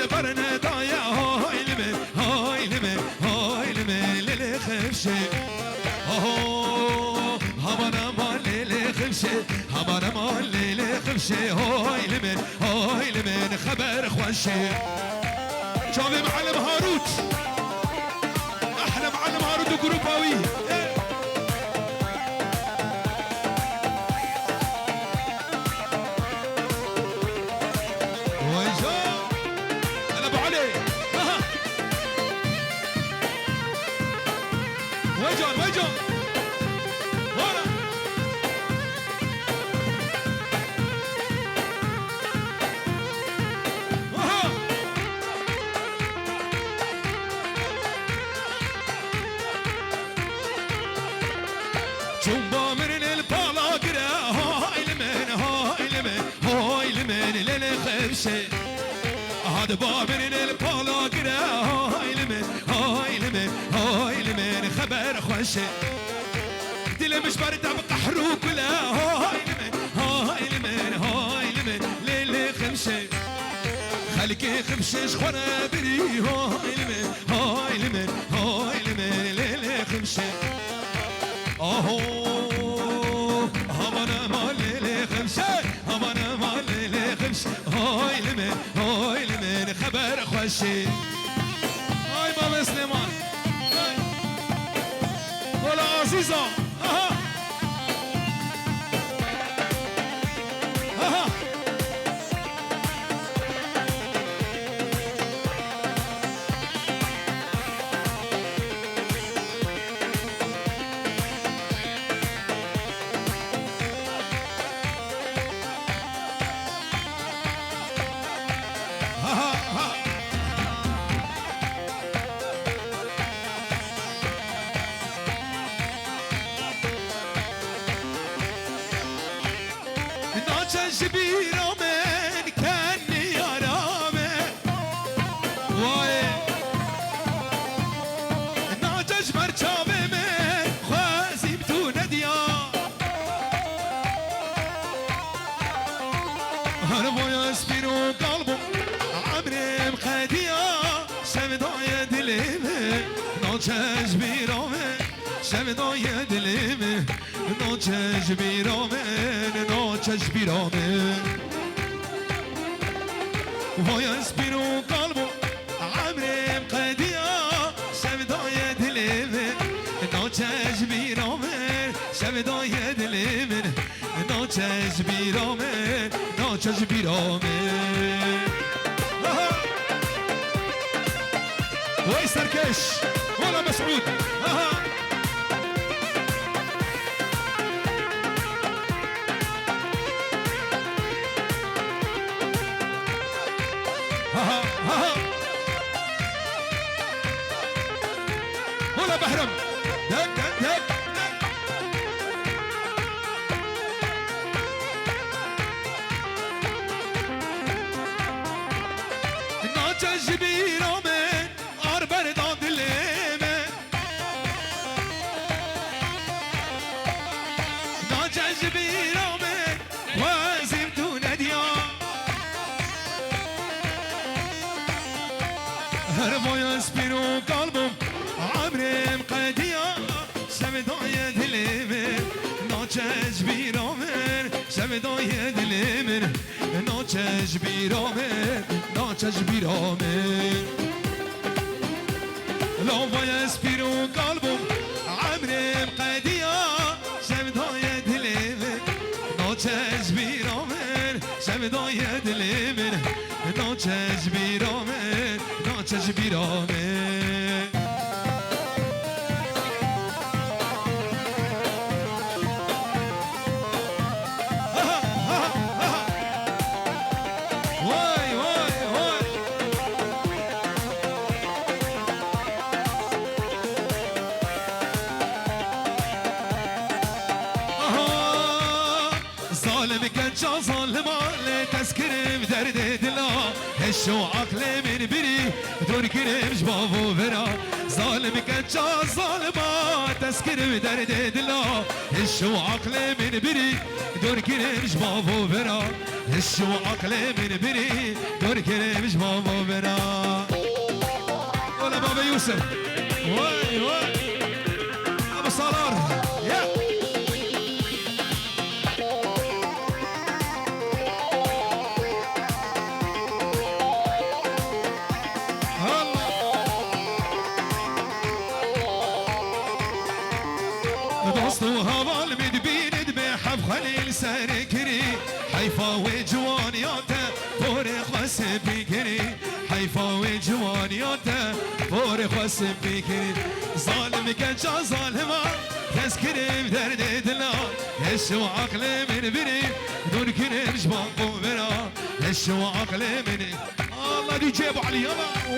برنا ضايع هاي لمن هاي لمن هاي لمن للي خفشة همانا مال للي خفشة همانا مال للي خفشة هاي لمن خبر خوشة شافي معلم هاروت احلى معلم هاروت وجروباوي ويجون ورا جنبا من البلاقرة هاي لمن للخفشة هذا باب من البلاقرة هاي لمن خبر خوشة دل مش برتع بقحروك لا هاي لمن ليلي خمشة خلقي خمشة شخونا بري هاي لمن ليلي خمشة همانا مال ليلي خمشة همانا مال ليلي خمشة هاي لمن خبر خوشة هاي بابا سليمان ولا عزيزة جبيرة من كان يا رامي واي ناجج مرجابي من خوازي بدون ديا هربو يسبيرو قلبه عمري مخديا سمدايا دليمي ناجج بيرامي سمدايا دليمي ناجج بيرامي ناجج بيرامي ويا سبيرو قلبه عمري مقديا سمدايا دليمي ناجج بيرامي سمدايا دليمي ناجج بيرامي ناجج بيرامي وي سركش ولا مسعود ولا بحرم دك دك دك ناجج بيرامي أربر ضاد الليمة ناجج بيرامي وازم دون ديا هربو يسبيرو قلبهم عمري مقديا سمدايا دليمن ناجج بيرامن سمدايا دليمن ناجج بيرامن ناجج بيرامن لو يسبيرو قلبهم عمري مقديا سمدايا دليمن ناجج بيرامن سمدايا دليمن ناجج بيرامن ناجج بيرامن جا ظالما تذكرم درد دلا هشو عقل من بري دور كرم جبابو برا ظالم كان جا ظالما تذكرم درد دلا الشو عقلي من بري دور كريمش بابو برا الشو عقلي من بري دور كريمش بابو برا ولا بابا يوسف واي واي ابو صالار يا دوستو هوا المدبين دبحب خليل ساركري حيفا وجوانياته فورخ وسب بكري حيفا وجوانياته فورخ وسب بكري ظالم كجا ظالما تذكري بدرد دلال هشو عقلي من بري دون كريم جبان قوم برا هشو عقلي من الله دي جيبوا علي يلا